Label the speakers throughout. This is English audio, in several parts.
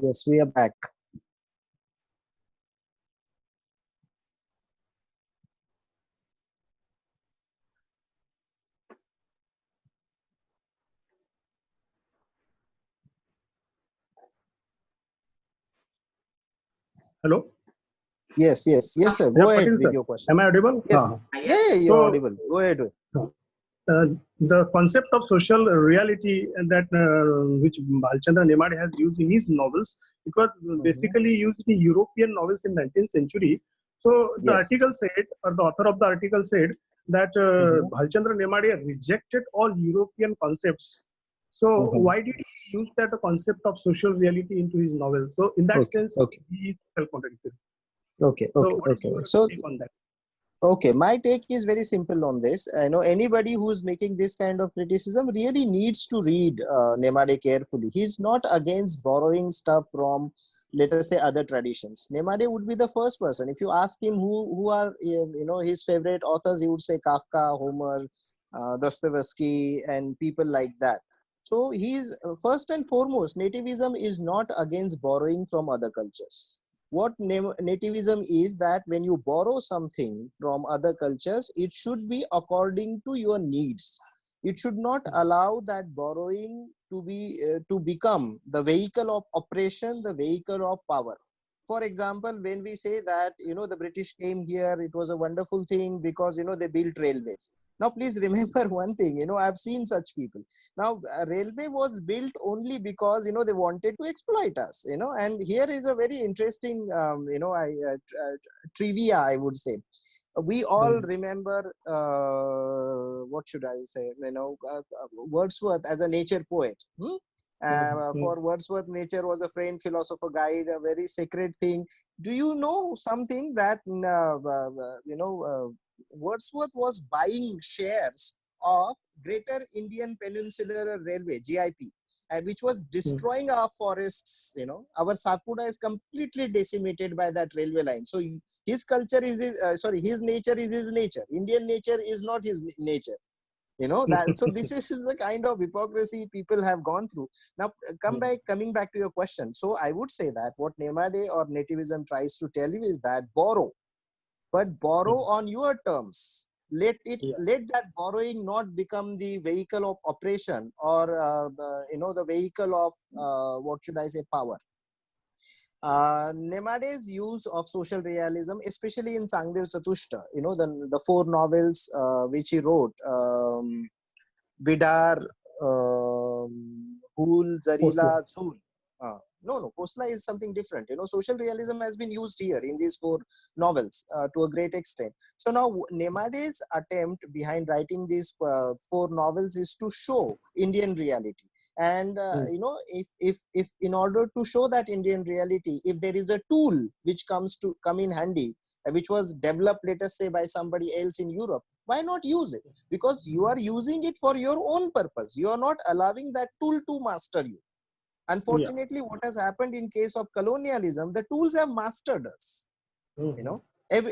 Speaker 1: Yes, we are back.
Speaker 2: Hello?
Speaker 1: Yes, yes, yes, sir.
Speaker 2: Yeah,
Speaker 1: Go ahead
Speaker 2: Patil
Speaker 1: with
Speaker 2: sir.
Speaker 1: your question.
Speaker 2: Am I audible?
Speaker 1: Yes. Yeah, yeah, you're
Speaker 2: So,
Speaker 1: audible. Go ahead.
Speaker 2: uh, the concept of social reality that which Bhalchandra Nemade has used in his novels, it was
Speaker 1: Mhm.
Speaker 2: basically used in European novels in 19th century. So the
Speaker 1: Yes.
Speaker 2: article said, or the author of the article said, that
Speaker 1: Mhm.
Speaker 2: Bhalchandra Nemade rejected all European concepts. So
Speaker 1: Mhm.
Speaker 2: why did he use that concept of social reality into his novels? So in that
Speaker 1: Okay,
Speaker 2: sense,
Speaker 1: okay,
Speaker 2: he is self-contradictory.
Speaker 1: okay,
Speaker 2: So
Speaker 1: okay,
Speaker 2: what is
Speaker 1: okay.
Speaker 2: your
Speaker 1: So,
Speaker 2: take on that?
Speaker 1: okay, my take is very simple on this. I know anybody who's making this kind of criticism really needs to read Nemade carefully. He's not against borrowing stuff from, let us say, other traditions. Nemade would be the first person. If you ask him who are his favorite authors, he would say Kafka, Homer, Dostoevsky, and people like that. So he's first and foremost, nativism is not against borrowing from other cultures. What nativism is that when you borrow something from other cultures, it should be according to your needs. It should not allow that borrowing to become the vehicle of oppression, the vehicle of power. For example, when we say that the British came here, it was a wonderful thing because they built railways. Now please remember one thing, I've seen such people. Now a railway was built only because they wanted to exploit us, and here is a very interesting trivia, I would say. We all remember what should I say, Wordsworth as a nature poet. For Wordsworth, nature was a friend, philosopher, guide, a very sacred thing. Do you know something that Wordsworth was buying shares of Greater Indian Peninsular Railway (GIP), which was destroying our forests. Our Satpura is completely decimated by that railway line. So his culture is his nature is his nature. Indian nature is not his nature. That. So this is the kind of hypocrisy people have gone through. Now coming back to your question. So I would say that what Nemade or nativism tries to tell you is that borrow, but borrow on your terms. Let that borrowing not become the vehicle of oppression or the vehicle of what should I say, power. Nemade's use of social realism, especially in Sangdev Chatushta, the four novels which he wrote, Bidar, Hul, Zarila, Zul. No, Kosla is something different. Social realism has been used here in these four novels to a great extent. So now Nemade's attempt behind writing these four novels is to show Indian reality. And if in order to show that Indian reality, if there is a tool which come in handy, which was developed, let us say, by somebody else in Europe, why not use it? Because you are using it for your own purpose. You are not allowing that tool to master you. Unfortunately, what has happened in case of colonialism, the tools have mastered us.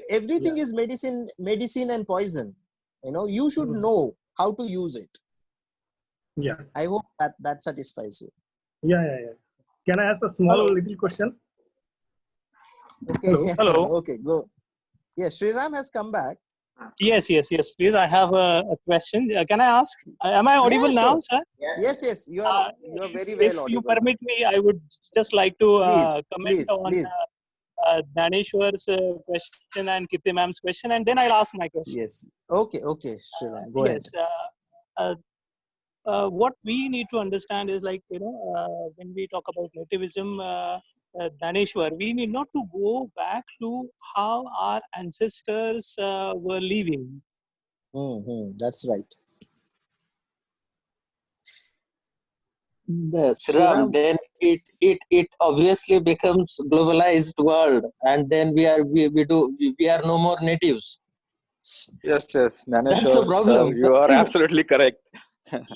Speaker 1: Everything is medicine and poison. You should know how to use it.
Speaker 2: Yeah.
Speaker 1: I hope that satisfies you.
Speaker 2: Yeah. Can I ask a small little question?
Speaker 1: Okay.
Speaker 3: Hello.
Speaker 1: Okay, go. Yes, Sriram has come back.
Speaker 3: Yes. Please, I have a question. Can I ask? Am I audible now, sir?
Speaker 1: Yes. You are very well
Speaker 3: If
Speaker 1: audible.
Speaker 3: you permit me, I would just like to comment on
Speaker 1: please.
Speaker 3: Dhaneshwar's question and Kirti ma'am's question, and then I'll ask my question.
Speaker 1: Yes. Okay, Sriram, go ahead.
Speaker 3: What we need to understand is when we talk about nativism, Dhaneshwar, we need not to go back to how our ancestors were living.
Speaker 1: That's right.
Speaker 4: Ram, then it obviously becomes globalized world, and then we are no more natives.
Speaker 5: Yes,
Speaker 4: That's a problem.
Speaker 5: Sir, you are absolutely correct.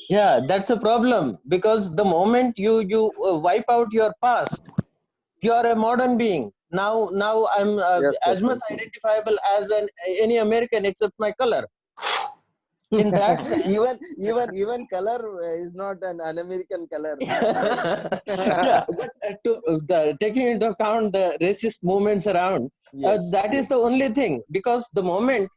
Speaker 4: Yeah, that's a problem, because the moment you wipe out your past, you are a modern being. Now I'm as much identifiable as any American except my color. In that sense,
Speaker 1: even color is not an un-American color.
Speaker 4: yeah, but taking into account the racist movements around,
Speaker 1: Yes,
Speaker 4: that is the
Speaker 1: yes.
Speaker 4: only thing. Because the moment,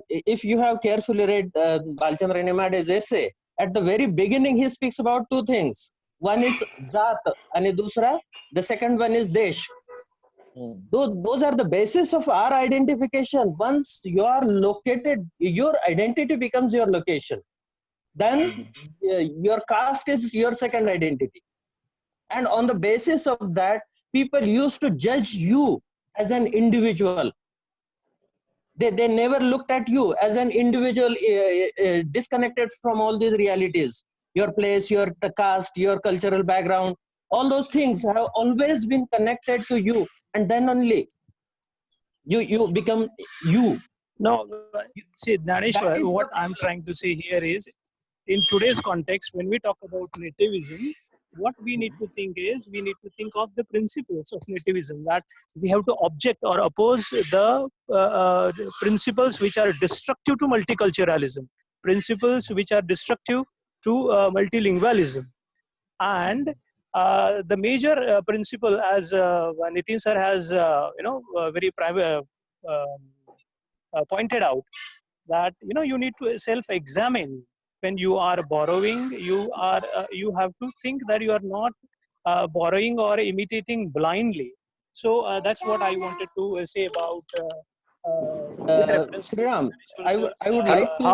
Speaker 4: if you have carefully read Balchandra Nemade's essay, at the very beginning he speaks about two things. One is Zaat, and the second one is Desh. Those are the basis of our identification. Once you are located, your identity becomes your location. Then your caste is your second identity. And on the basis of that, people used to judge you as an individual. They never looked at you as an individual disconnected from all these realities. Your place, your caste, your cultural background, all those things have always been connected to you. And then only you become you.
Speaker 3: No, see,
Speaker 4: That
Speaker 3: Dhaneshwar,
Speaker 4: is the
Speaker 3: what I'm
Speaker 4: problem.
Speaker 3: trying to say here is, in today's context, when we talk about nativism, what we need to think is, we need to think of the principles of nativism, that we have to object or oppose the principles which are destructive to multiculturalism, principles which are destructive to multilingualism. And the major principle, as Nitin sir has very private pointed out, that you need to self-examine. When you are borrowing, you have to think that you are not borrowing or imitating blindly. So that's what I wanted to say about with reference to
Speaker 4: Sriram,
Speaker 3: Dhaneshwar sir's,
Speaker 4: I would
Speaker 5: Hello.
Speaker 4: like to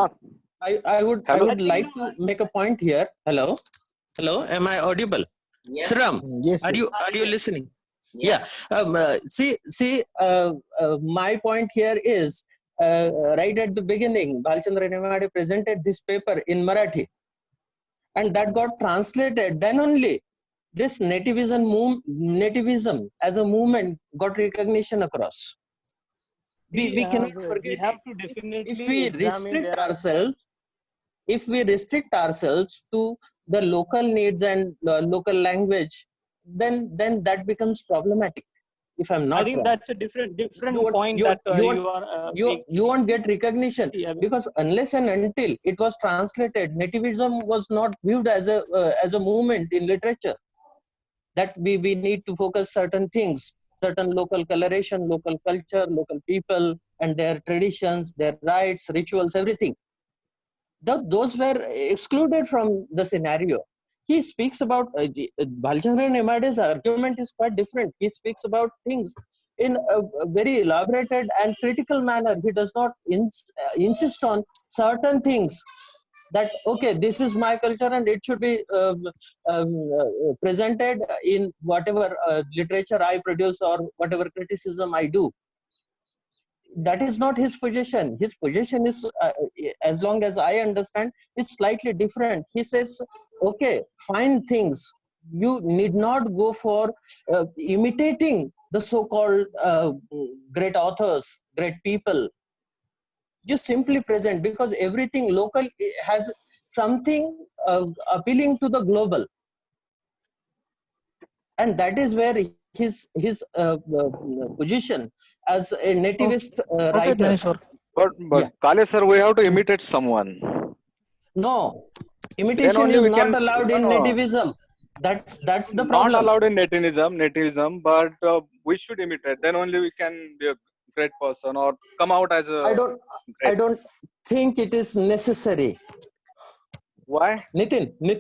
Speaker 4: I
Speaker 5: Hello.
Speaker 3: I
Speaker 4: would
Speaker 3: think
Speaker 4: like to make a point here. Hello, am I audible? Sriram,
Speaker 1: Yes,
Speaker 4: are
Speaker 1: yes.
Speaker 4: you listening? Yeah. See, my point here is, right at the beginning, Balchandra Nemade presented this paper in Marathi, and that got translated. Then only this nativism as a movement got recognition across. We cannot
Speaker 3: we
Speaker 4: forget
Speaker 3: have
Speaker 4: it.
Speaker 3: to
Speaker 4: If
Speaker 3: definitely
Speaker 4: we
Speaker 3: examine.
Speaker 4: restrict
Speaker 3: There are
Speaker 4: ourselves, to the local needs and local language, then that becomes problematic. If I'm
Speaker 3: I
Speaker 4: not
Speaker 3: think
Speaker 4: wrong,
Speaker 3: that's a different point that you are
Speaker 4: you
Speaker 3: making.
Speaker 4: won't get recognition,
Speaker 3: Yeah,
Speaker 4: because unless and until it was translated, nativism was not viewed as a movement in literature. That we need to focus certain things, certain local coloration, local culture, local people and their traditions, their rights, rituals, everything. Those were excluded from the scenario. He speaks about Balchandra Nemade's argument is quite different. He speaks about things in a very elaborated and critical manner. He does not insist on certain things, that okay, this is my culture and it should be presented in whatever literature I produce or whatever criticism I do. That is not his position. His position is, as long as I understand, is slightly different. He says, okay, fine things. You need not go for imitating the so-called great authors, great people. You simply present, because everything local has something appealing to the global. And that is where his position as a nativist
Speaker 3: okay,
Speaker 4: writer.
Speaker 3: Dhaneshwar.
Speaker 5: But
Speaker 4: Yeah.
Speaker 5: Kale sir, we have to imitate someone.
Speaker 4: No,
Speaker 5: Then
Speaker 4: imitation
Speaker 5: only
Speaker 4: is
Speaker 5: we
Speaker 4: not
Speaker 5: can.
Speaker 4: allowed
Speaker 5: No,
Speaker 4: in
Speaker 5: no,
Speaker 4: nativism. That's the
Speaker 5: not
Speaker 4: problem.
Speaker 5: allowed in nativism. But we should imitate. Then only we can be a great person or come out as
Speaker 4: I
Speaker 5: a
Speaker 4: don't I
Speaker 5: great.
Speaker 4: don't think it is necessary.
Speaker 5: Why?
Speaker 4: Nitin, let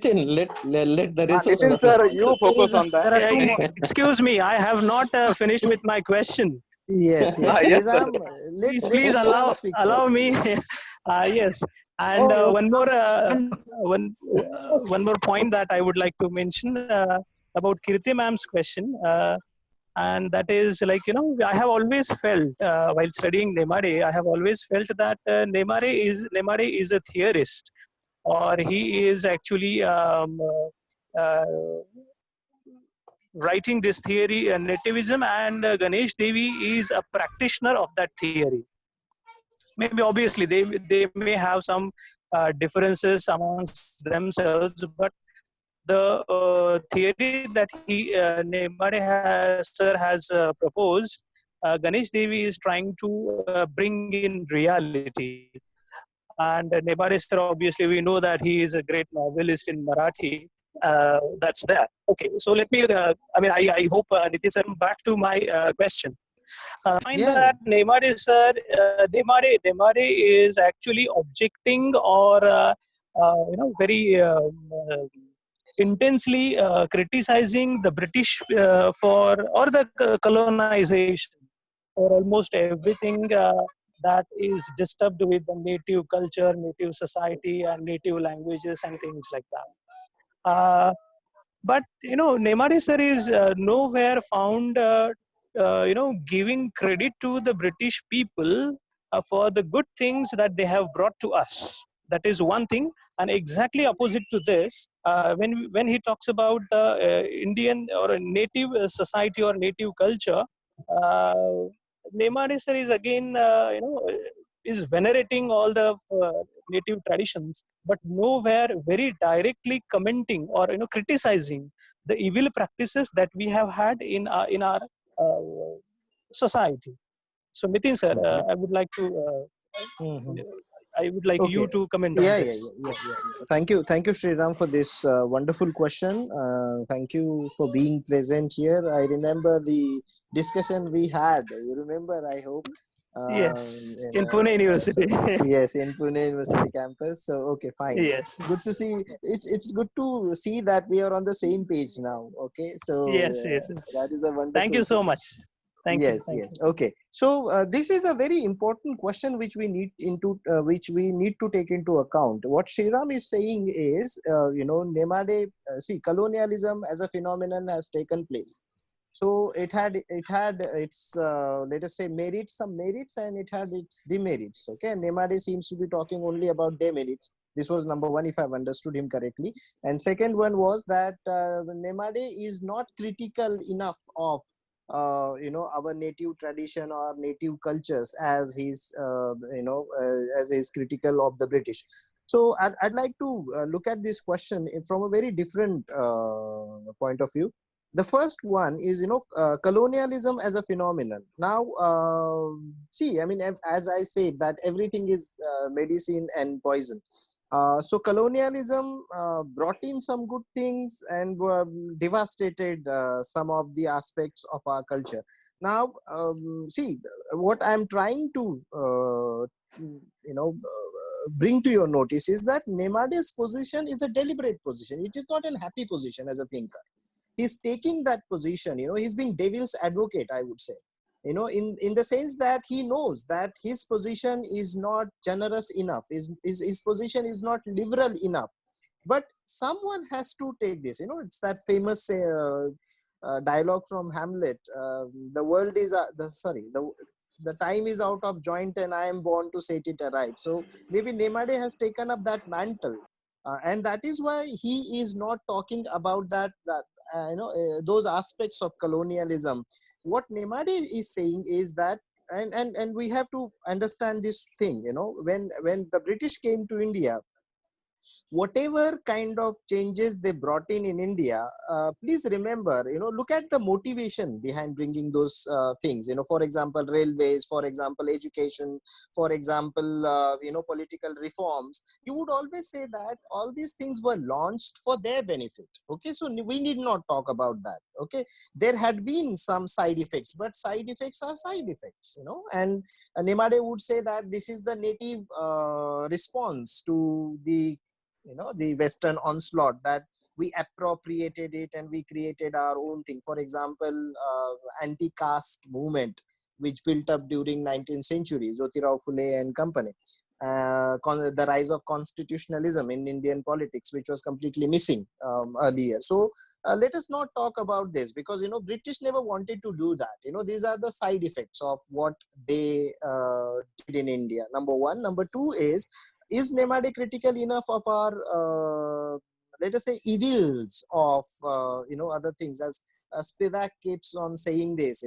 Speaker 4: the resource
Speaker 5: Nitin
Speaker 4: person
Speaker 5: sir,
Speaker 4: answer.
Speaker 5: you focus on that.
Speaker 3: There are two more. Excuse me, I have not finished with my question.
Speaker 1: Yes, yes.
Speaker 5: Yes, sir.
Speaker 1: Sriram, let
Speaker 3: Please
Speaker 1: Sriram speak
Speaker 3: allow
Speaker 1: first,
Speaker 3: me.
Speaker 1: please.
Speaker 3: Yes, and
Speaker 2: Oh,
Speaker 3: one more point that I would like to mention about Kirti ma'am's question, and that is, like, I have always felt while studying Nemade, I have always felt that Nemade is a theorist, or he is actually writing this theory, nativism, and Ganesh Devi is a practitioner of that theory. Maybe obviously they may have some differences amongst themselves, but the theory that Nemade sir has proposed, Ganesh Devi is trying to bring in reality. And Nebade sir, obviously, we know that he is a great novelist in Marathi. That's there. Okay, so let me. I hope Nitin sir. Back to my question. Find
Speaker 1: Yeah.
Speaker 3: that Nemade sir, Nemade is actually objecting or very intensely criticizing the British for or the colonization or almost everything that is disturbed with the native culture, native society, and native languages and things like that. But Nemade sir is nowhere found giving credit to the British people for the good things that they have brought to us. That is one thing. And exactly opposite to this, when he talks about the Indian or a native society or native culture, Nemade sir is again is venerating all the native traditions, but nowhere very directly commenting or criticizing the evil practices that we have had in our society. So Nitin sir, I would like to
Speaker 1: Mhm.
Speaker 3: I would like
Speaker 1: Okay.
Speaker 3: you to comment on
Speaker 1: Yeah, yeah,
Speaker 3: this.
Speaker 1: yeah, yeah, yeah. Thank you, Sriram, for this wonderful question. Thank you for being present here. I remember the discussion we had. You remember, I hope.
Speaker 3: Yes,
Speaker 1: You
Speaker 3: in
Speaker 1: know,
Speaker 3: Pune
Speaker 1: so,
Speaker 3: University.
Speaker 1: yes, in Pune University campus. So, okay, fine.
Speaker 3: Yes,
Speaker 1: It's good to see. It's good to see that we are on the same page now. Okay, so
Speaker 3: yes, yes,
Speaker 1: that
Speaker 3: yes.
Speaker 1: is a
Speaker 3: Thank
Speaker 1: wonderful
Speaker 3: you
Speaker 1: thing.
Speaker 3: so much. Thank you,
Speaker 1: Yes,
Speaker 3: thank
Speaker 1: yes.
Speaker 3: you.
Speaker 1: Okay. So this is a very important question which we need to take into account. What Shriram is saying is, Nemade, see, colonialism as a phenomenon has taken place. So it had its let us say some merits, and it had its demerits. Okay, Nemade seems to be talking only about demerits. This was number one, if I've understood him correctly. And second one was that Nemade is not critical enough of our native tradition or native cultures as as he's critical of the British. So I'd like to look at this question from a very different point of view. The first one is colonialism as a phenomenon. Now see, I mean, as I said, that everything is medicine and poison. So colonialism brought in some good things and devastated some of the aspects of our culture. Now, see, what I'm trying to bring to your notice is that Nemade's position is a deliberate position. It is not a happy position as a thinker. He's taking that position. He's being devil's advocate, I would say. In the sense that he knows that his position is not generous enough, his position is not liberal enough, but someone has to take this. It's that famous dialogue from Hamlet. The world is the time is out of joint and I am born to set it aright. So maybe Nemade has taken up that mantle, and that is why he is not talking about those aspects of colonialism. What Nemade is saying is that, and we have to understand this thing. When the British came to India, whatever kind of changes they brought in India, please remember, look at the motivation behind bringing those things. For example, railways, for example, education, for example, political reforms. You would always say that all these things were launched for their benefit. Okay, so we need not talk about that. Okay, there had been some side effects, but side effects are side effects. And Nemade would say that this is the native response to the Western onslaught, that we appropriated it and we created our own thing. For example, anti-caste movement which built up during 19th century, Jyotirao Phule and company. The rise of constitutionalism in Indian politics, which was completely missing earlier. So let us not talk about this, because British never wanted to do that. These are the side effects of what they did in India. Number one. Number two is Nemade critical enough of our let us say evils of other things? As Spivak keeps on saying this,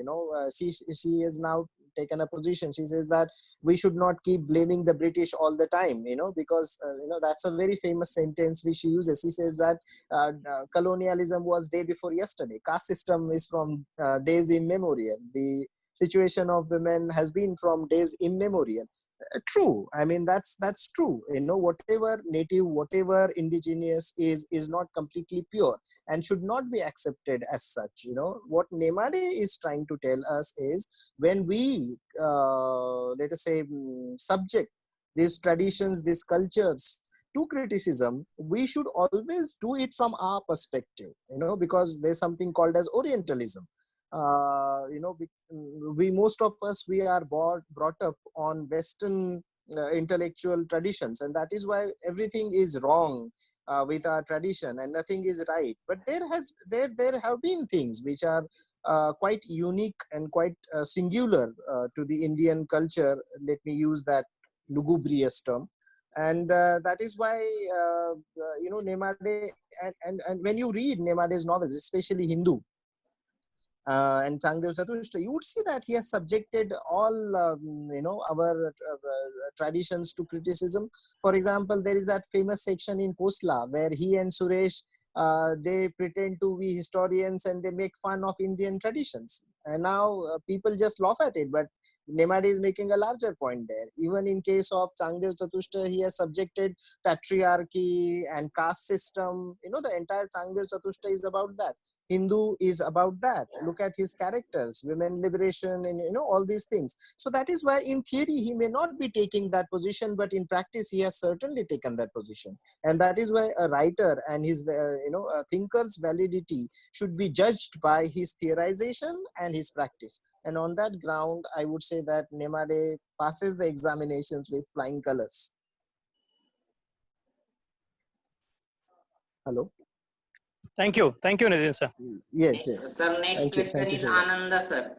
Speaker 1: she has now taken a position. She says that we should not keep blaming the British all the time, because that's a very famous sentence which she uses. She says that colonialism was day before yesterday. Caste system is from days immemorial. The situation of women has been from days immemorial. True. I mean, that's true. Whatever native, whatever indigenous is not completely pure and should not be accepted as such. What Nemade is trying to tell us is, when we let us say subject these traditions, these cultures to criticism, we should always do it from our perspective, because there's something called as Orientalism. We most of us, we are brought up on Western intellectual traditions, and that is why everything is wrong with our tradition and nothing is right. But there have been things which are quite unique and quite singular to the Indian culture. Let me use that lugubrious term. And that is why Nemade, and when you read Nemade's novels, especially Hindu and Changdev Chatushta, you would see that he has subjected all our traditions to criticism. For example, there is that famous section in Kosla where he and Suresh, they pretend to be historians and they make fun of Indian traditions. And now people just laugh at it, but Nemade is making a larger point there. Even in case of Changdev Chatushta, he has subjected patriarchy and caste system. The entire Changdev Chatushta is about that. Hindu is about that. Look at his characters, women liberation, and all these things. So that is why in theory he may not be taking that position, but in practice he has certainly taken that position. And that is why a writer and his a thinker's validity should be judged by his theorization and his practice. And on that ground, I would say that Nemade passes the examinations with flying colors. Hello.
Speaker 3: Thank you, Nitin sir.
Speaker 1: Yes.
Speaker 6: Sir, next
Speaker 1: Thank you.
Speaker 6: question
Speaker 1: Thank you
Speaker 6: is
Speaker 1: so much.
Speaker 6: Ananda sir.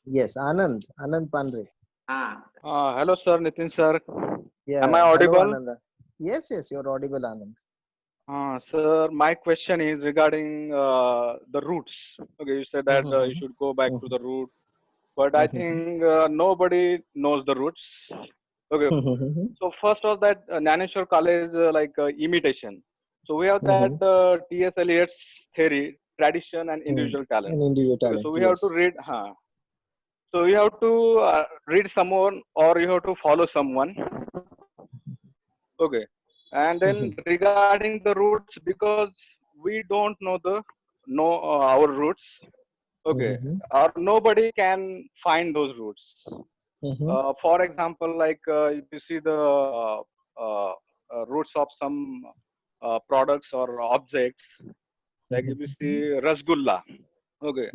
Speaker 1: Yes, Anand Pandre.
Speaker 6: Sir.
Speaker 5: Hello, sir, Nitin sir.
Speaker 1: Yeah.
Speaker 5: Am I
Speaker 1: Hello,
Speaker 5: audible?
Speaker 1: Ananda. Yes, you're audible, Anand.
Speaker 5: Sir, my question is regarding the roots. Okay, you said that you should go back to the root, but I think nobody knows the roots. Okay, so first was that Naneshwar College imitation. So we have that T.S. Eliot's theory, tradition and individual talent.
Speaker 1: An individual
Speaker 5: Okay,
Speaker 1: talent.
Speaker 5: so we
Speaker 1: Yes.
Speaker 5: have to read. So you have to read someone, or you have to follow someone. Okay, and then regarding the roots, because we don't know our roots. Okay, or nobody can find those roots. For example, if you see the roots of some products or objects, like if you see Rasgulla. Okay,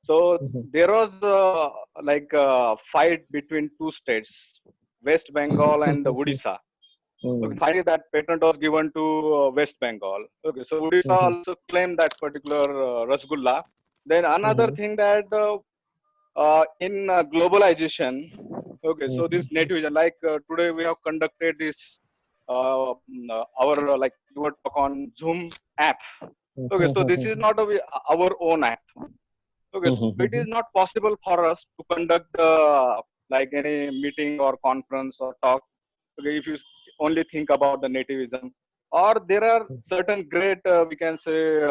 Speaker 5: so there was a fight between two states, West Bengal and Odisha. Okay, finally, that patent was given to West Bengal. Okay, so Odisha also claimed that particular Rasgulla. Then another thing that in globalization, okay, so this nativism, today we have conducted this our we were talk on Zoom app. Okay, so this is not our own app. Okay, so it is not possible for us to conduct any meeting or conference or talk. Okay, if you only think about the nativism, or there are certain great we can say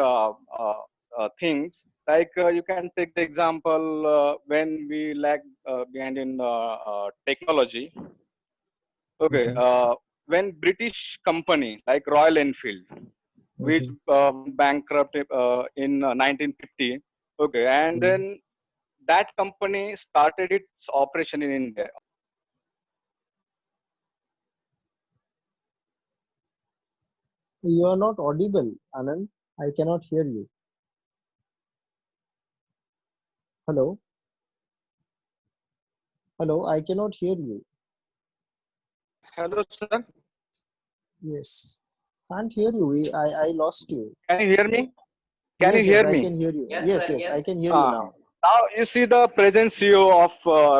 Speaker 5: things, you can take the example when we lag behind in technology. Okay, when British company like Royal Enfield, which bankrupt in 1950. Okay, and then that company started its operation in India.
Speaker 1: You are not audible, Anand. I cannot hear you. Hello. Hello, I cannot hear you.
Speaker 5: Hello, sir.
Speaker 1: Yes. Can't hear you. I lost you.
Speaker 5: Can you hear me? Can
Speaker 1: Yes,
Speaker 5: you hear
Speaker 1: I
Speaker 5: me?
Speaker 1: can hear you.
Speaker 6: Yes,
Speaker 1: Yes,
Speaker 6: sir,
Speaker 1: yes,
Speaker 6: yes.
Speaker 1: I can hear you now.
Speaker 5: Now you see the present CEO of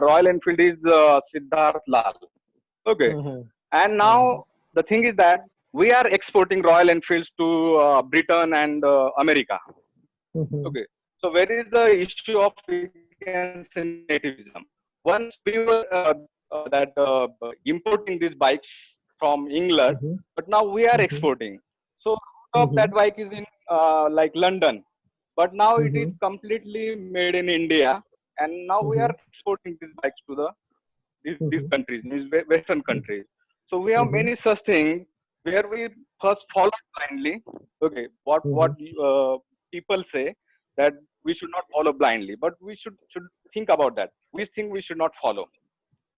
Speaker 5: Royal Enfield is Siddharth Lal. Okay, and now the thing is that we are exporting Royal Enfields to Britain and America. Okay, so where is the issue of nativism? Once we were importing these bikes from England, but now we are exporting. So of that bike is in London, but now it is completely made in India, and now we are exporting these bikes to these countries, these Western countries. So we have many such things where we first follow blindly. Okay, what people say that we should not follow blindly, but we should think about that. We think we should not follow.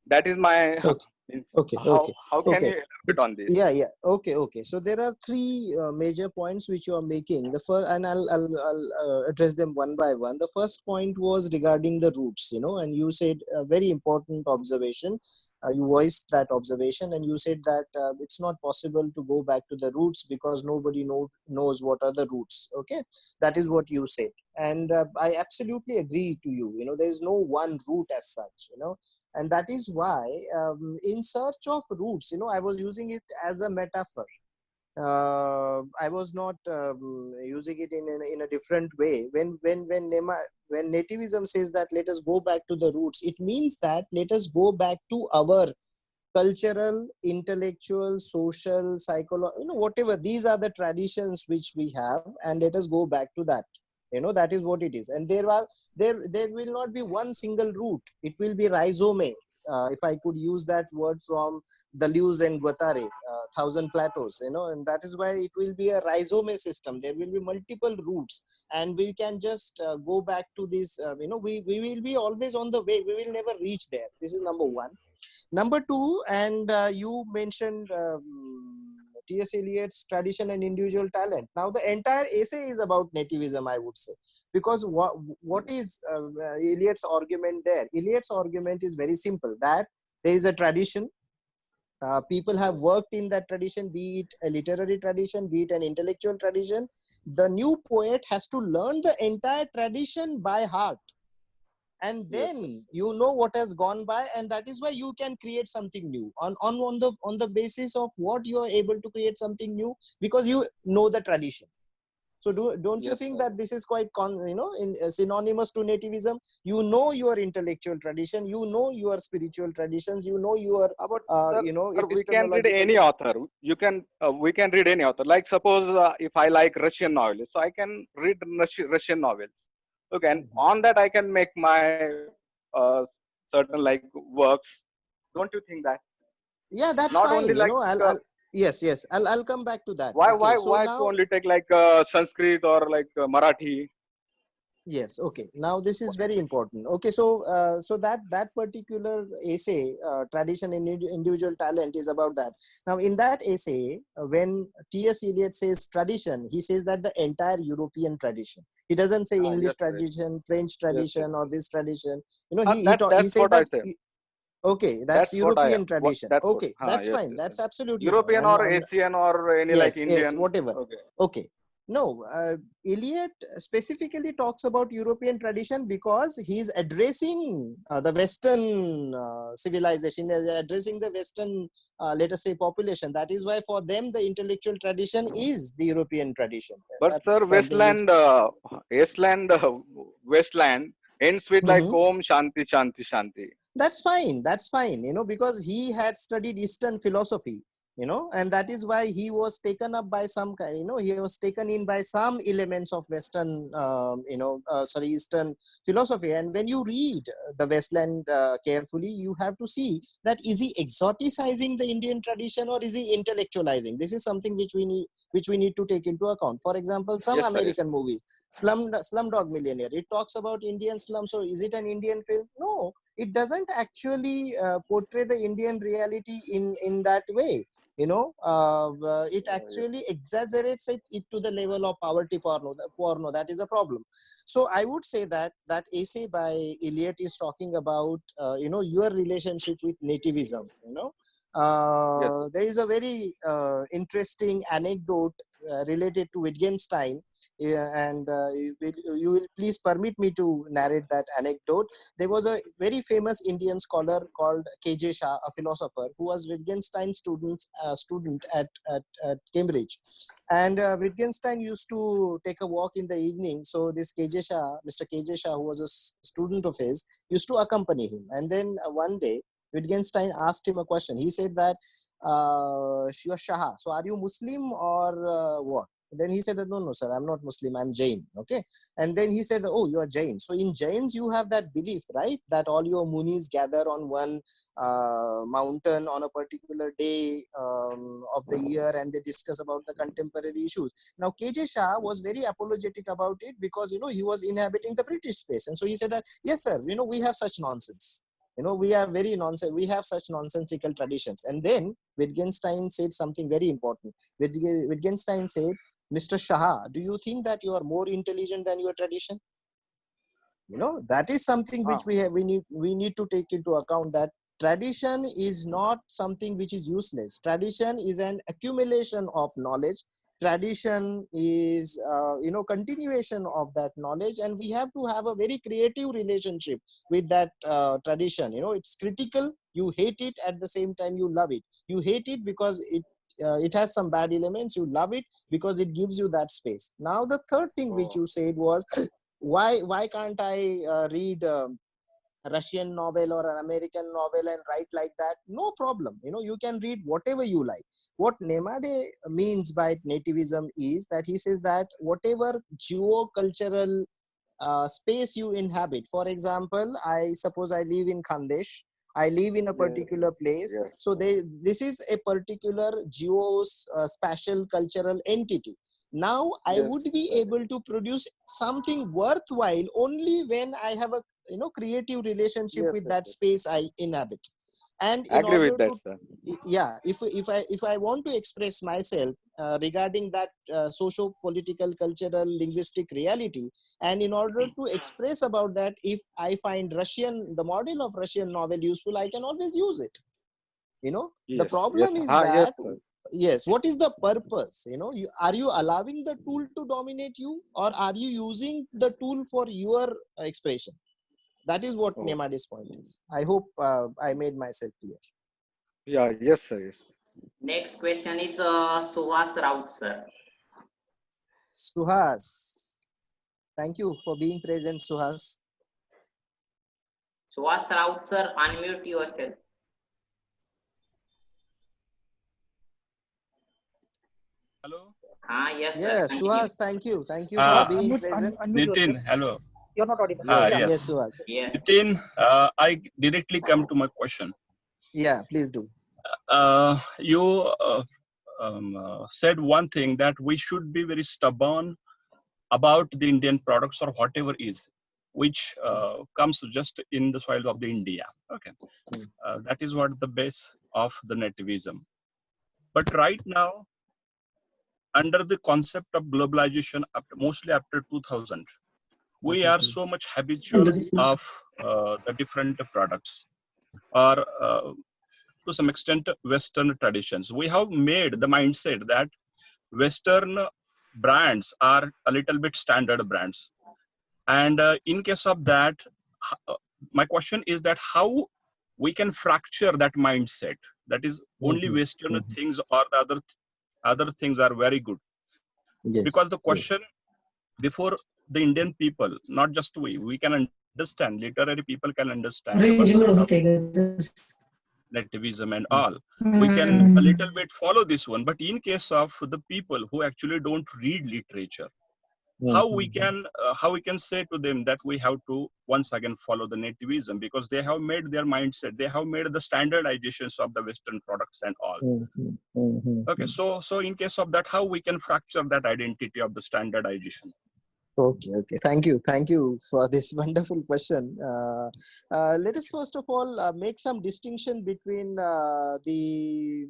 Speaker 5: That is my
Speaker 1: Okay.
Speaker 5: means
Speaker 1: Okay. Okay.
Speaker 5: how can
Speaker 1: Okay.
Speaker 5: you elaborate on this?
Speaker 1: Yeah. Okay. Okay. So there are three major points which you are making. The first, and I'll address them one by one. The first point was regarding the roots, and you said a very important observation. You voiced that observation, and you said that it's not possible to go back to the roots because nobody knows what are the roots. Okay, that is what you said, and I absolutely agree to you. There is no one root as such. And that is why in search of roots, I was using it as a metaphor. I was not using it in a different way. When nativism says that let us go back to the roots, it means that let us go back to our cultural, intellectual, social, psychological, whatever. These are the traditions which we have, and let us go back to that. That is what it is. And there will not be one single root. It will be rhizome. If I could use that word from Deleuze and Guattari, Thousand Plateaus, and that is why it will be a rhizome system. There will be multiple roots, and we can just go back to this. We will be always on the way. We will never reach there. This is number one. Number two, and you mentioned T.S. Eliot's tradition and individual talent. Now, the entire essay is about nativism, I would say, because what is Eliot's argument there? Eliot's argument is very simple, that there is a tradition. People have worked in that tradition, be it a literary tradition, be it an intellectual tradition. The new poet has to learn the entire tradition by heart. And then you know what has gone by, and that is why you can create something new on the basis of what you are able to create something new, because you know the tradition. So don't you think that this is quite synonymous to nativism? You know your intellectual tradition, you know your spiritual traditions, you know your
Speaker 5: we can read any author. We can read any author. Like suppose if I like Russian novels, so I can read Russian novels. Okay, and on that I can make my certain like works. Don't you think that?
Speaker 1: Yeah, that's
Speaker 5: not
Speaker 1: fine.
Speaker 5: only like
Speaker 1: yes, I'll come back to that.
Speaker 5: why
Speaker 1: now,
Speaker 5: to only take like Sanskrit or like Marathi?
Speaker 1: Yes. Okay. Now this is very important. Okay. So that particular essay, tradition and individual talent, is about that. Now, in that essay, when T.S. Eliot says tradition, he says that the entire European tradition. He doesn't say English tradition, French tradition, or this tradition. He says that. Okay, that's European tradition. Okay, that's fine. That's absolutely
Speaker 5: European
Speaker 1: fine.
Speaker 5: or Asian or any like Indian.
Speaker 1: Yes, whatever. Okay. No, Eliot specifically talks about European tradition because he's addressing the Western civilization, addressing the Western, let us say, population. That is why for them the intellectual tradition is the European tradition.
Speaker 5: But sir, Westland ends with like Om Shanti Shanti Shanti.
Speaker 1: That's fine. That's fine. Because he had studied Eastern philosophy. And that is why he was taken up by some kind, he was taken in by some elements of Western, Eastern philosophy. And when you read the Westland carefully, you have to see that is he exoticizing the Indian tradition or is he intellectualizing? This is something which we need to take into account. For example, some American movies, Slumdog Millionaire, it talks about Indian slums. So is it an Indian film? No, it doesn't actually portray the Indian reality in that way. It actually exaggerates it to the level of poverty porno. That is a problem. So I would say that essay by Eliot is talking about your relationship with nativism. There is a very interesting anecdote related to Wittgenstein, and you will please permit me to narrate that anecdote. There was a very famous Indian scholar called K.J. Shah, a philosopher, who was Wittgenstein's student at Cambridge. And Wittgenstein used to take a walk in the evening. So this Mr. K.J. Shah, who was a student of his, used to accompany him. And then one day, Wittgenstein asked him a question. He said that, Shah, so are you Muslim or what? Then he said, no, no, sir, I'm not Muslim, I'm Jain. Okay. And then he said, oh, you are Jain. So in Jains, you have that belief, right? That all your munis gather on one mountain on a particular day of the year, and they discuss about the contemporary issues. Now, KJ Shah was very apologetic about it because, he was inhabiting the British space. And so he said that, yes, sir, we have such nonsense. We are very nonsense. We have such nonsensical traditions. And then Wittgenstein said something very important. Wittgenstein said, Mr. Shah, do you think that you are more intelligent than your tradition? That is something which we need to take into account, that tradition is not something which is useless. Tradition is an accumulation of knowledge. Tradition is continuation of that knowledge, and we have to have a very creative relationship with that tradition. It's critical. You hate it, at the same time you love it. You hate it because it has some bad elements. You love it because it gives you that space. Now the third thing which you said was, why can't I read Russian novel or an American novel and write like that? No problem. You can read whatever you like. What Nemade means by nativism is that he says that whatever geo-cultural space you inhabit. For example, I suppose I live in Khandesh. I live in a particular place.
Speaker 5: Yes.
Speaker 1: So this is a particular geo-spatial cultural entity. Now I would be able to produce something worthwhile only when I have a creative relationship with that space I inhabit. And in
Speaker 5: Agree
Speaker 1: order
Speaker 5: with that,
Speaker 1: to,
Speaker 5: sir.
Speaker 1: yeah, if I want to express myself regarding that socio-political, cultural, linguistic reality, and in order to express about that, if I find the model of Russian novel useful, I can always use it. The problem is that, yes, what is the purpose? Are you allowing the tool to dominate you, or are you using the tool for your expression? That is what Nemade's point is. I hope I made myself clear.
Speaker 5: Yeah, yes, sir. Yes.
Speaker 6: Next question is Suhas Raut, sir.
Speaker 1: Suhas, thank you for being present, Suhas.
Speaker 6: Suhas Raut, sir, unmute yourself.
Speaker 7: Hello.
Speaker 6: Yes,
Speaker 1: Yeah,
Speaker 6: sir.
Speaker 1: Suhas, thank you for being present.
Speaker 7: Nitin, hello.
Speaker 8: You're not audible.
Speaker 1: Yes, Suhas.
Speaker 6: Yes.
Speaker 7: Nitin, I directly come to my question.
Speaker 1: Yeah, please do.
Speaker 7: You said one thing, that we should be very stubborn about the Indian products or whatever is, which comes just in the soil of the India. Okay, that is what the base of the nativism. But right now, under the concept of globalization, mostly after 2000, we are so much habitual of the different products, or to some extent Western traditions. We have made the mindset that Western brands are a little bit standard brands. And in case of that, my question is that how we can fracture that mindset, that is only Western things or the other things are very good.
Speaker 1: Yes,
Speaker 7: because the question before the Indian people, not just we can understand, literary people can understand the concept of nativism and all. We can a little bit follow this one, but in case of the people who actually don't read literature, how we can say to them that we have to once again follow the nativism, because they have made their mindset, they have made the standardizations of the Western products and all. Okay, so in case of that, how we can fracture that identity of the standardization?
Speaker 1: Okay. Thank you for this wonderful question. Let us first of all make some distinction between the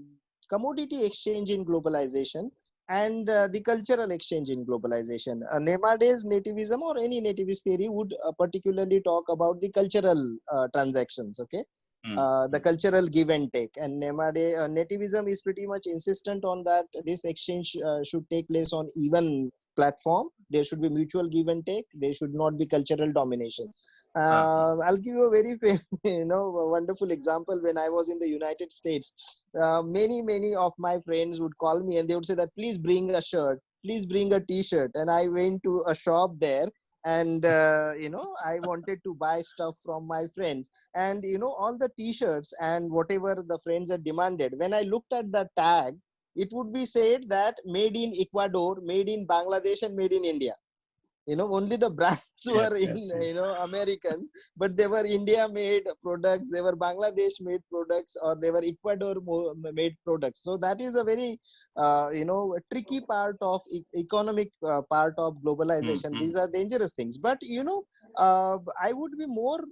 Speaker 1: commodity exchange in globalization and the cultural exchange in globalization. Nemade's nativism or any nativist theory would particularly talk about the cultural transactions, okay? The cultural give and take. And Nemade nativism is pretty much insistent on that this exchange should take place on even platform. There should be mutual give and take. There should not be cultural domination. I'll give you a very wonderful example. When I was in the United States, many of my friends would call me and they would say that please bring a shirt, please bring a t-shirt. And I went to a shop there, and I wanted to buy stuff from my friends, and all the t-shirts and whatever the friends had demanded, when I looked at the tag, it would be said that made in Ecuador, made in Bangladesh, and made in India. Only the brands were in Americans, but they were India made products, they were Bangladesh made products, or they were Ecuador made products. So that is a very a tricky part of economic part of globalization. These are dangerous things, but I would be more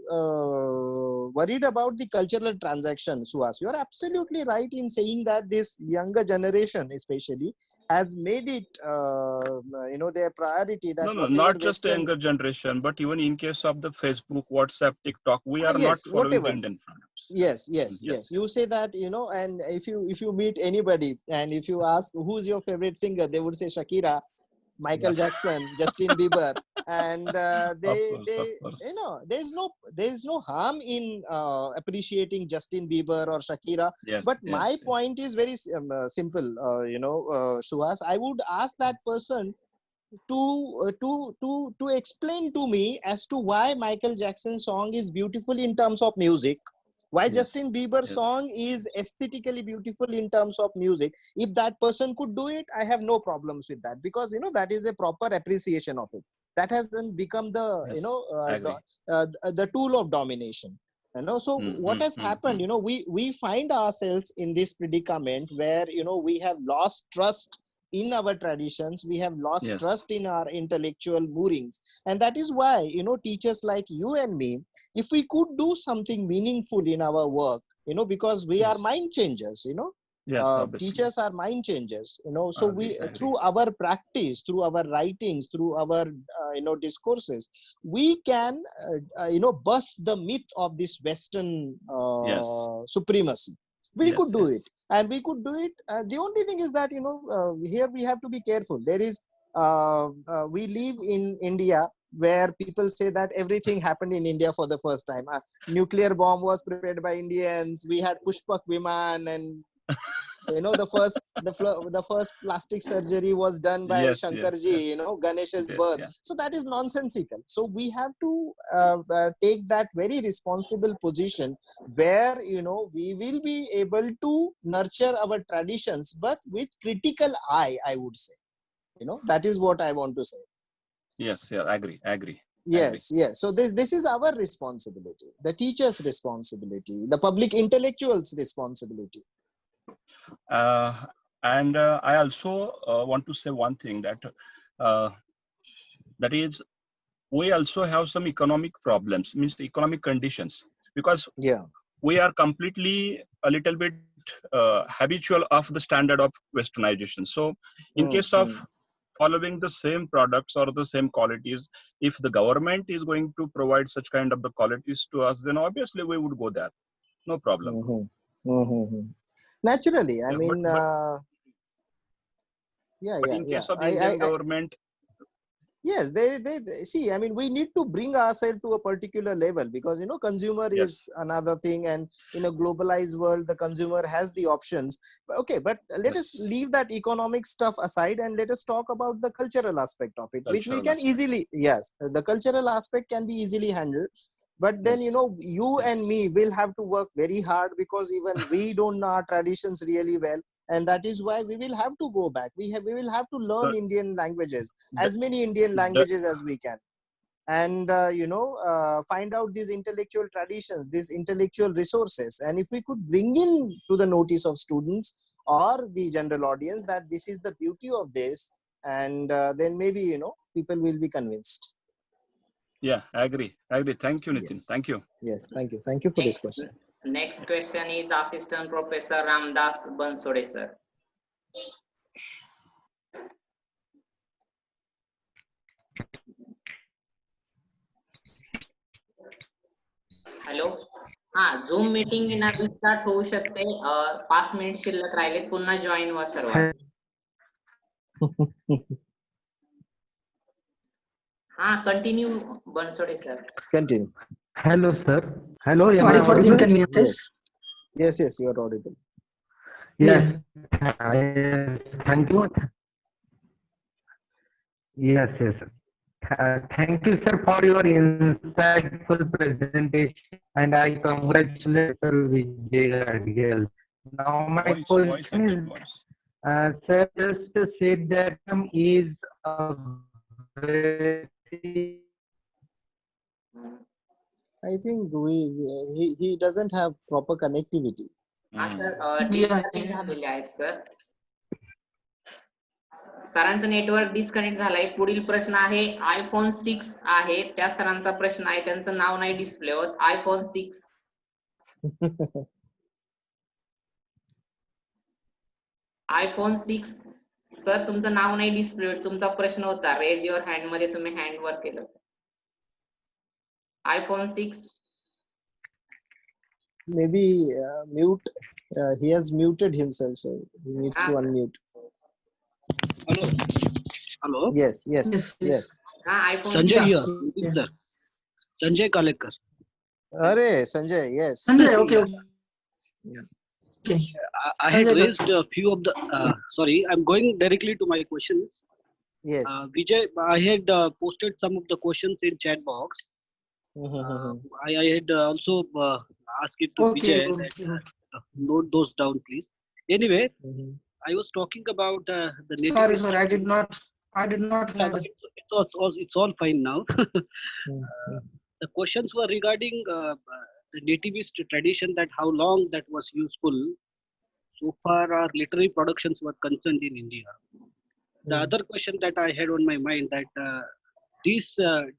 Speaker 1: worried about the cultural transaction. Suhas, you are absolutely right in saying that this younger generation especially has made it their priority, that
Speaker 7: No, not just the younger generation, but even in case of the Facebook, WhatsApp, TikTok, we are not following the Indian products.
Speaker 1: Yes. You say that, and if you meet anybody and if you ask who's your favorite singer, they would say Shakira, Michael Jackson, Justin Bieber, and there's no harm in appreciating Justin Bieber or Shakira. But my point is very simple. Suhas, I would ask that person to explain to me as to why Michael Jackson's song is beautiful in terms of music, why Justin Bieber's song is aesthetically beautiful in terms of music. If that person could do it, I have no problems with that, because that is a proper appreciation of it. That hasn't become the the tool of domination. So what has happened, we find ourselves in this predicament where we have lost trust in our traditions, we have lost trust in our intellectual moorings, and that is why teachers like you and me, if we could do something meaningful in our work, because we are mind changers, teachers are mind changers, so we through our practice, through our writings, through our discourses, we can bust the myth of this Western supremacy. We could do it, and we could do it. The only thing is that here we have to be careful. There is we live in India, where people say that everything happened in India for the first time. Nuclear bomb was prepared by Indians. We had Pushpak Viman, and the first plastic surgery was done by Shankarji, Ganesh's birth. So that is nonsensical. So we have to take that very responsible position where we will be able to nurture our traditions, but with critical eye, I would say. That is what I want to say.
Speaker 7: Agree.
Speaker 1: Yes. So this is our responsibility, the teacher's responsibility, the public intellectual's responsibility.
Speaker 7: And I also want to say one thing, that that is, we also have some economic problems, means economic conditions, because we are completely a little bit habitual of the standard of westernization. So in case of following the same products or the same qualities, if the government is going to provide such kind of the qualities to us, then obviously we would go there, no problem.
Speaker 1: Naturally, I mean,
Speaker 7: but in case of the Indian government,
Speaker 1: yes, they see, I mean, we need to bring ourselves to a particular level, because consumer is another thing, and in a globalized world, the consumer has the options. Okay, but let us leave that economic stuff aside, and let us talk about the cultural aspect of it, which we can easily, the cultural aspect can be easily handled. But then, you and me will have to work very hard, because even we don't know our traditions really well. And that is why we will have to go back. We will have to learn Indian languages, as many Indian languages as we can. And, find out these intellectual traditions, these intellectual resources. And if we could bring in to the notice of students or the general audience that this is the beauty of this, and then maybe, people will be convinced.
Speaker 7: I agree. Thank you, Nitin. Thank you.
Speaker 1: Yes, thank you. Thank you for this question.
Speaker 6: Next question is Assistant Professor Ramdas Bansode, sir. Hello, zoom meeting restart होऊ शकते. 5 minute शिल्लक राहिले, पुन्हा join व्हा सर्व. Continue Bansode sir.
Speaker 1: Continue.
Speaker 8: Hello, sir. Hello.
Speaker 9: Sorry for the inconveniences.
Speaker 1: Yes, you are audible.
Speaker 8: Yes. Thank you. Yes. Thank you, sir, for your insightful presentation, and I congratulate Sir Vijay Adgyal. Now my question is, Sir, just to say that is a very
Speaker 1: I think he doesn't have proper connectivity.
Speaker 6: हा sir
Speaker 9: Yeah,
Speaker 6: disconnect झालेले आहेत sir. सरांचं network disconnect झालंय. पुढील प्रश्न आहे iPhone 6 आहे, त्या सरांचा प्रश्न आहे, त्यांचं नाव नाही डिस्प्ले होत. iPhone 6. iPhone 6 सर तुमचं नाव नाही डिस्प्ले होत. तुमचा प्रश्न होता रेज युअर हँड मध्ये, तुम्ही हँड वर केलं. iPhone 6.
Speaker 1: Maybe mute. He has muted himself, so he needs to unmute.
Speaker 10: Hello. Hello.
Speaker 1: Yes.
Speaker 6: हा iPhone
Speaker 10: Sanjay
Speaker 6: 6.
Speaker 10: here.
Speaker 9: yeah.
Speaker 10: Sir. Sanjay Kalekar.
Speaker 1: Arey, Sanjay, yes.
Speaker 9: Sanjay, okay. Okay.
Speaker 10: I had
Speaker 9: Sanjay,
Speaker 10: raised a few of the. Sorry, I'm going directly to my questions.
Speaker 1: Yes.
Speaker 10: Vijay, I had posted some of the questions in chat box. I had also asked it to
Speaker 9: Okay,
Speaker 10: Vijay
Speaker 9: okay.
Speaker 10: that note those down, please. Anyway, I was talking about the native.
Speaker 9: Sorry, I did not
Speaker 10: Yeah,
Speaker 9: have.
Speaker 10: it's all fine now. The questions were regarding the nativist tradition, that how long that was useful so far our literary productions were concerned in India. The other question that I had on my mind, that this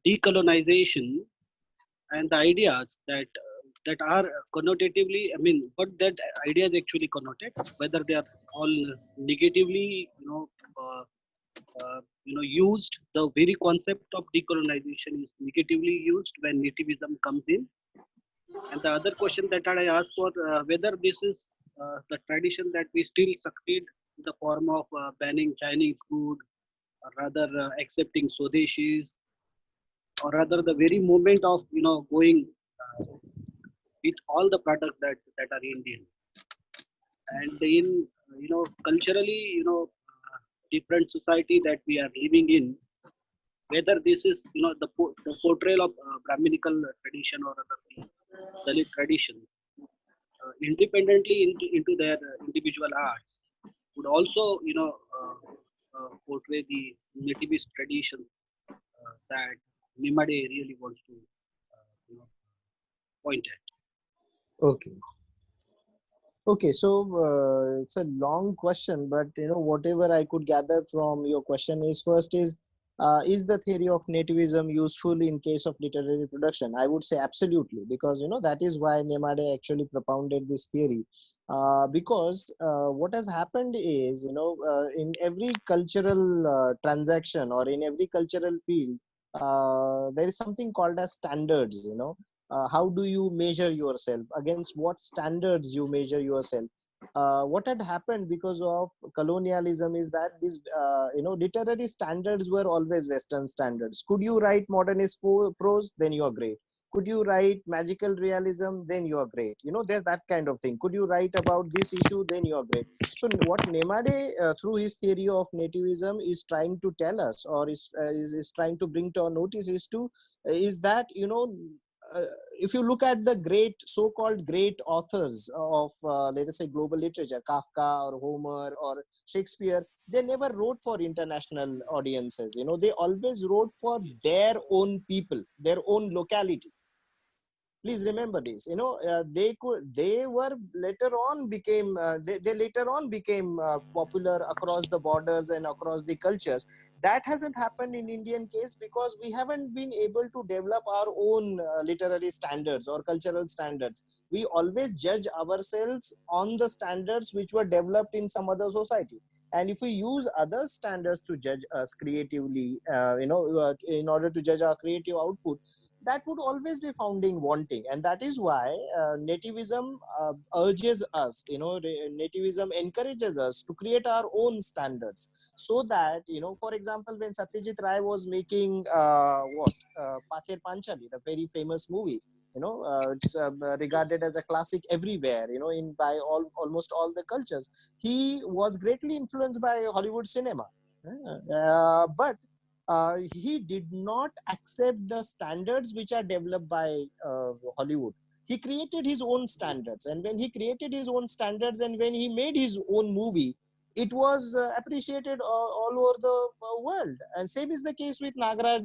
Speaker 10: decolonization and the ideas that are connotatively, I mean, what that ideas actually connotate, whether they are all negatively, used. The very concept of decolonization is negatively used when nativism comes in. And the other question that I asked for whether this is the tradition that we still succeed in the form of banning Chinese food, or rather accepting Swadeshis, or rather the very moment of going with all the products that are Indian. And in culturally different society that we are living in, whether this is the portrayal of Brahminical tradition or other Dalit tradition, independently into their individual arts, would also portray the nativist tradition that Nimade really wants to point at.
Speaker 1: Okay, so it's a long question, but whatever I could gather from your question is, first is the theory of nativism useful in case of literary production? I would say absolutely, because that is why Nemade actually propounded this theory. Because what has happened is, in every cultural transaction or in every cultural field, there is something called as standards. How do you measure yourself? Against what standards you measure yourself? What had happened because of colonialism is that these literary standards were always Western standards. Could you write modernist prose? Then you are great. Could you write magical realism? Then you are great. There's that kind of thing. Could you write about this issue? Then you are great. So what Nemade through his theory of nativism is trying to tell us, or is trying to bring to our notice, is that if you look at the so-called great authors of let us say global literature, Kafka or Homer or Shakespeare, they never wrote for international audiences. They always wrote for their own people, their own locality. Please remember this. They later on became popular across the borders and across the cultures. That hasn't happened in Indian case because we haven't been able to develop our own literary standards or cultural standards. We always judge ourselves on the standards which were developed in some other society. And if we use other standards to judge us creatively, in order to judge our creative output, that would always be founding wanting. And that is why nativism urges us, nativism encourages us to create our own standards, so that, for example, when Satyajit Ray was making Pather Panchali, the very famous movie, it's regarded as a classic everywhere, by almost all the cultures. He was greatly influenced by Hollywood cinema, but he did not accept the standards which are developed by Hollywood. He created his own standards, and when he created his own standards and when he made his own movie, it was appreciated all over the world. And same is the case with Nagraj.